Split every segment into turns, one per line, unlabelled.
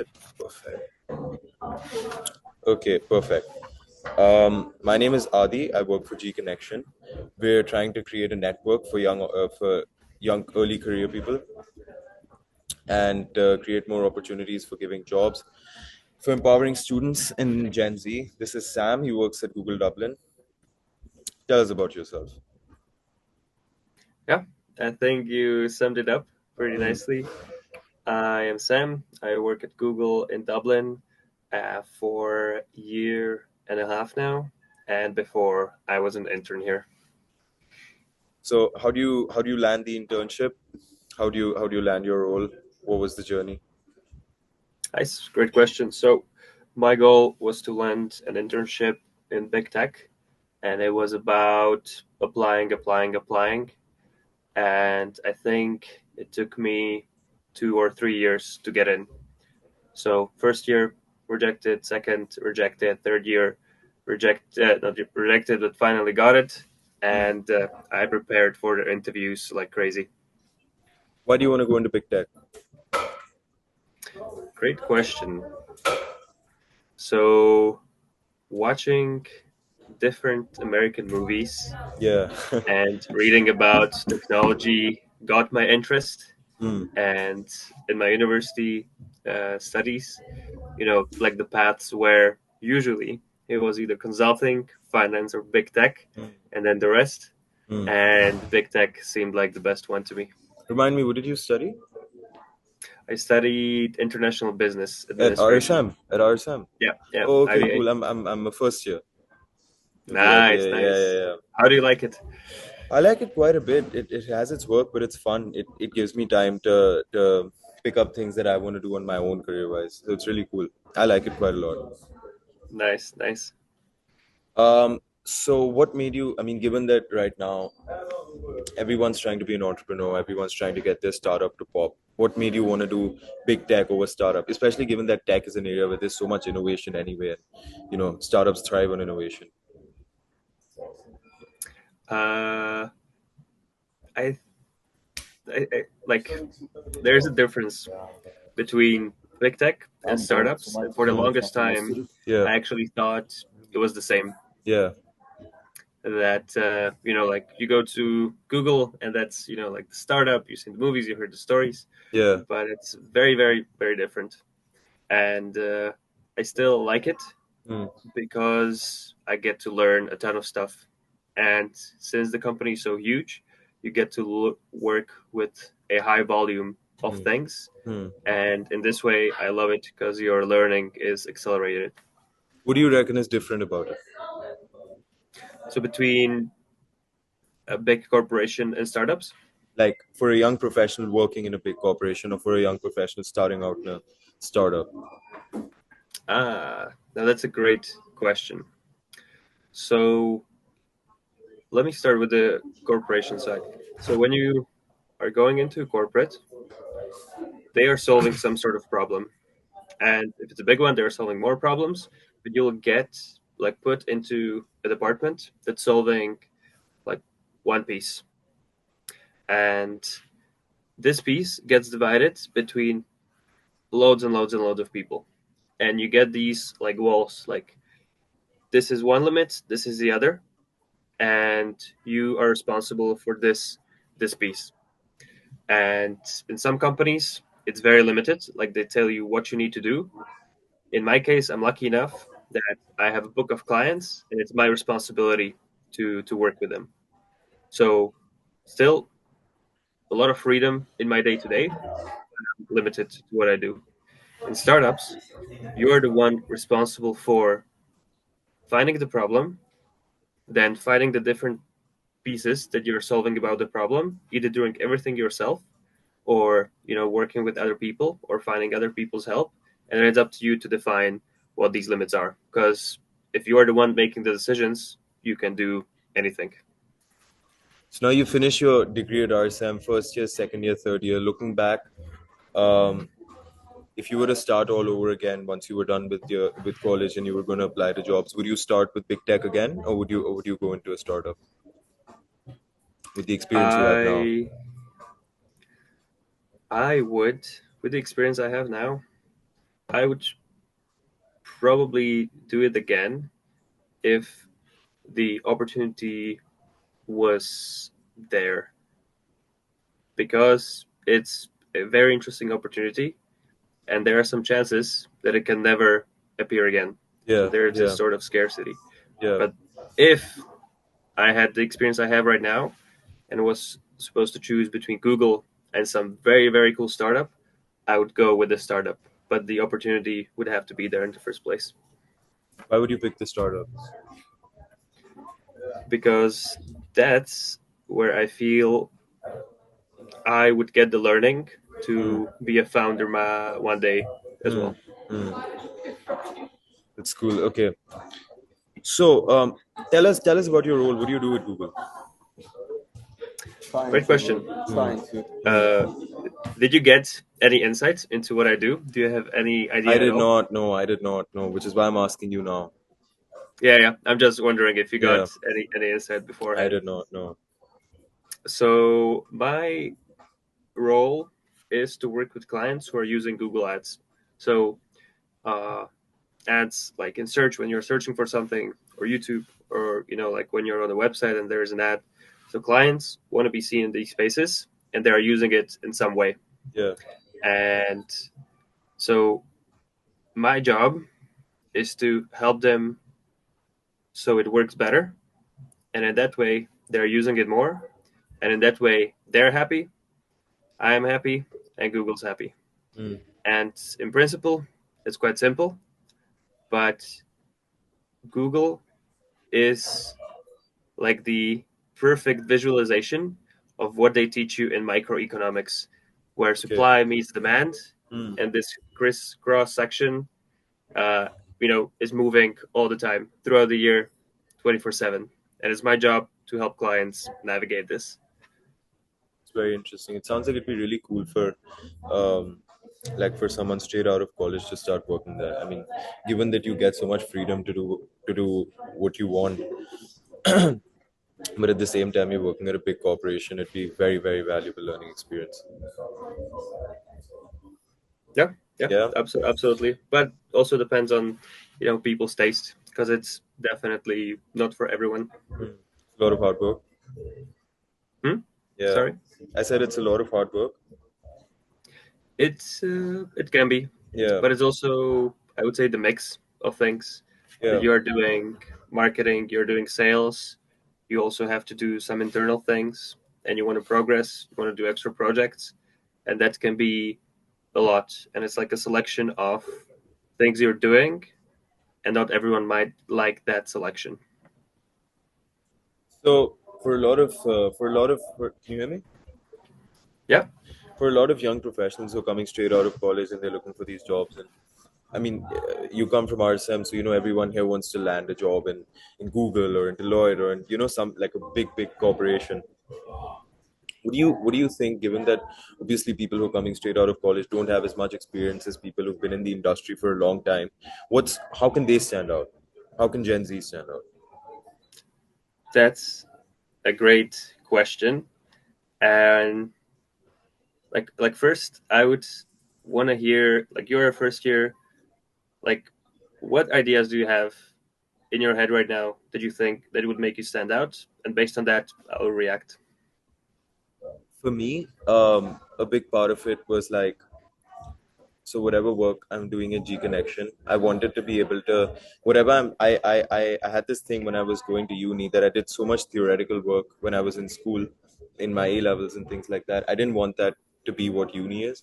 it? Perfect. Okay, perfect. My name is Adi. I work for G Connection. We're trying to create a network for young early career people and create more opportunities for giving jobs for empowering students in Gen Z. This is Sam. He works at Google Dublin. Tell us about yourself.
Yeah, I think you summed it up pretty
Mm.
nicely. I am Sam. I work at Google in Dublin for a year and a half now, and before I was an intern here.
So how do you land the internship? How do you land your role? What was the journey?
Nice, great question. So, my goal was to land an internship in big tech, and it was about applying, and I think it took me 2 or 3 years to get in. So first year rejected, second rejected, third year rejected, not rejected, but finally got it.
Mm.
And I prepared for the interviews like crazy.
Why do you want to go into big tech?
Great question. So watching different American movies
Yeah.
and reading about technology got my interest.
Mm.
And in my university studies, like the paths where usually it was either consulting, finance, or big tech,
Mm.
and then the rest.
Mm.
And big tech seemed like the best one to me.
Remind me, what did you study?
I studied international business
At
administration.
RSM. At RSM.
Yeah, yeah,
Oh, okay,
IBA.
cool. I'm a first year of the
Nice,
IBA. Yeah, yeah,
nice.
yeah.
How do you like it?
I like it quite a bit. It has its work, but it's fun. It gives me time to pick up things that I want to do on my own career wise. So it's really cool. I like it quite a lot.
Nice, nice.
So what made you, I mean, given that right now everyone's trying to be an entrepreneur, everyone's trying to get their startup to pop, what made you want to do big tech over startup, especially given that tech is an area where there's so much innovation anyway, and startups thrive on innovation.
Uh, I, I like. There's a difference between big tech and startups, and for the longest time,
Yeah,
I actually thought it was the same.
yeah,
That like you go to Google and that's like the startup. You've seen the movies, you heard the stories,
yeah.
but it's very, very, very different. And I still like it
Mm,
because I get to learn a ton of stuff. And since the company is so huge, you get to work with a high volume of
mm,
things.
mm.
And in this way, I love it because your learning is accelerated.
What do you reckon is different about it?
So between a big corporation and startups,
Like for a young professional working in a big corporation or for a young professional starting out in a startup?
now that's a great question. So let me start with the corporation side. So when you are going into corporate, they are solving some sort of problem. And if it's a big one, they're solving more problems, but you'll get like put into a department that's solving like one piece. And this piece gets divided between loads and loads and loads of people. And you get these like walls, like this is one limit, this is the other, and you are responsible for this piece. And in some companies, it's very limited. Like they tell you what you need to do. In my case, I'm lucky enough that I have a book of clients, and it's my responsibility to work with them. So, still a lot of freedom in my day to day, limited to what I do. In startups, you're the one responsible for finding the problem, then finding the different pieces that you're solving about the problem, either doing everything yourself or working with other people or finding other people's help, and then it's up to you to define what these limits are, because if you are the one making the decisions, you can do anything.
So now you finish your degree at RSM, first year, second year, third year. Looking back, um, if you were to start all over again once you were done with college and you were going to apply to jobs, would you start with big tech again, or would you go into a startup with the experience you have now?
I would, with the experience I have now, I would probably do it again if the opportunity was there, because it's a very interesting opportunity and there are some chances that it can never appear again. So
Yeah,
there's this
yeah,
sort of scarcity.
yeah.
But if I had the experience I have right now and was supposed to choose between Google and some very, very cool startup, I would go with the startup. But the opportunity would have to be there in the first place,
Why would you pick the startup?
because that's where I feel I would get the learning
Hmm.
to be a founder one day as
Hmm.
well.
Hmm. That's cool. Okay. So, tell us about your role. What do you do with Google?
Trying
Great
to,
question.
bro. Trying to.
Uh, did you get any insights into what I do? Do you have any
I
idea at
did
all?
not know. I did not know, which is why I'm asking you now.
Yeah, yeah. I'm just wondering if you
Yeah,
got any insight
I
beforehand.
did not know.
So my role is to work with clients who are using Google Ads. So uh, ads like in search when you're searching for something, or YouTube, or like when you're on a website and there's an ad. So clients want to be seen in these spaces and they are using it in some way.
Yeah.
And so my job is to help them so it works better. And in that way, they're using it more. And in that way, they're happy, I am happy, and Google's happy.
Hmm.
And in principle, it's quite simple, but Google is like the perfect visualization of what they teach you in microeconomics, where
Okay.
supply meets demand,
Hmm.
and this crisscross section, is moving all the time throughout the year, 24/7. And it's my job to help clients navigate this.
It's very interesting. It sounds like it'd be really cool for, um, like for someone straight out of college to start working there. I mean, given that you get so much freedom to do what you want, but at the same time you're working at a big corporation, it'd be very, very valuable learning experience.
Yeah, yeah,
Yeah.
absolutely. But also depends on people's taste, because it's definitely not for everyone.
Hmm. A lot of hard work.
Hmm?
Yeah.
Sorry.
I said it's a lot of hard work.
It can be,
Yeah.
but it's also, I would say, the mix of things that
Yeah.
you are doing marketing, you're doing sales, you also have to do some internal things, and you want to progress, you want to do extra projects, and that can be a lot. And it's like a selection of things you're doing, and not everyone might like that selection.
So can you hear me?
Yeah.
For a lot of young professionals who are coming straight out of college and they're looking for these jobs, and I mean, you come from RSM, so you know everyone here wants to land a job in Google or in Deloitte or in some like a big corporation. What do you think, given that obviously people who are coming straight out of college don't have as much experience as people who've been in the industry for a long time? How can they stand out? How can Gen Z stand out?
That's a great question. And like first, I would want to hear, like, you're a first year, like, what ideas do you have in your head right now that you think that would make you stand out? And based on that, I'll react.
For me, a big part of it was like, so whatever work I'm doing at G Connection, I wanted to be able to whatever I had this thing when I was going to uni, that I did so much theoretical work when I was in school, in my A levels and things like that. I didn't want that to be what uni is.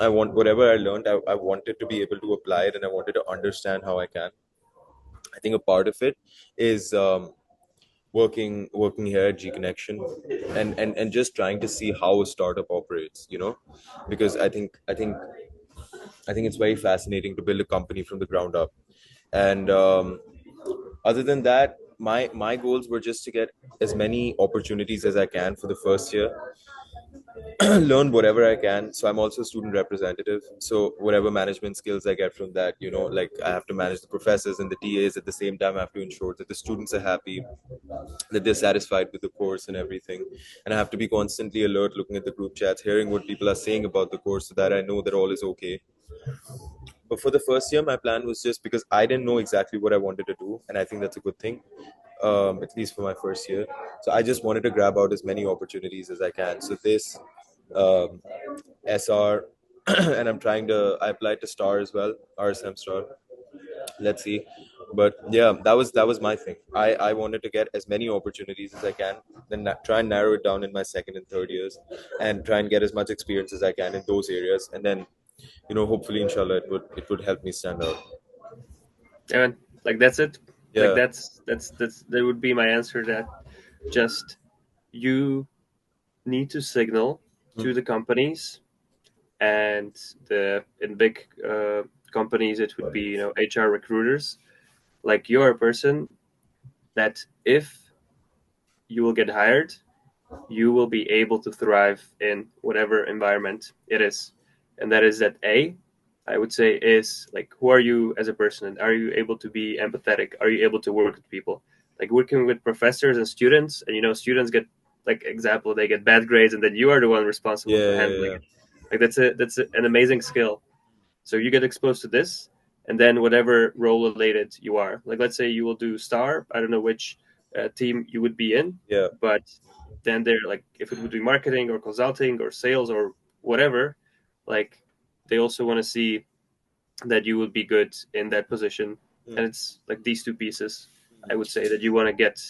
I want whatever I learned, I wanted to be able to apply it, and I wanted to understand how I can. I think a part of it is working here at G Connection, and just trying to see how a startup operates, because I think it's very fascinating to build a company from the ground up. And other than that, my goals were just to get as many opportunities as I can for the first year, learn whatever I can. So I'm also a student representative. So whatever management skills I get from that, like I have to manage the professors and the TAs at the same time. I have to ensure that the students are happy, that they're satisfied with the course and everything. And I have to be constantly alert, looking at the group chats, hearing what people are saying about the course, so that I know that all is okay. But for the first year, my plan was just because I didn't know exactly what I wanted to do, and I think that's a good thing, at least for my first year. So I just wanted to grab out as many opportunities as I can. So this um, SR, and I applied to Star as well, RSM Star. Let's see. But yeah, that was my thing. I wanted to get as many opportunities as I can, then try and narrow it down in my second and third years, and try and get as much experience as I can in those areas, and then hopefully, inshallah, it would help me stand out.
And like that's it. Like
Yeah.
that would be my answer. That just you need to signal to the companies, and the in big companies it would be HR recruiters. Like you're a person that if you will get hired, you will be able to thrive in whatever environment it is. And that is that I would say is like, who are you as a person? Are you able to be empathetic? Are you able to work with people? Like working with professors and students, and students get, like, example, they get bad grades, and then you are the one responsible for
Yeah, yeah,
handling
yeah.
it. Like an amazing skill. So you get exposed to this, and then whatever role related you are, like let's say you will do star. I don't know which team you would be in,
Yeah.
but then they're like, if it would be marketing or consulting or sales or whatever, like they also want to see that you would be good in that position.
Mm.
And it's like these two pieces, I would say, that you want to get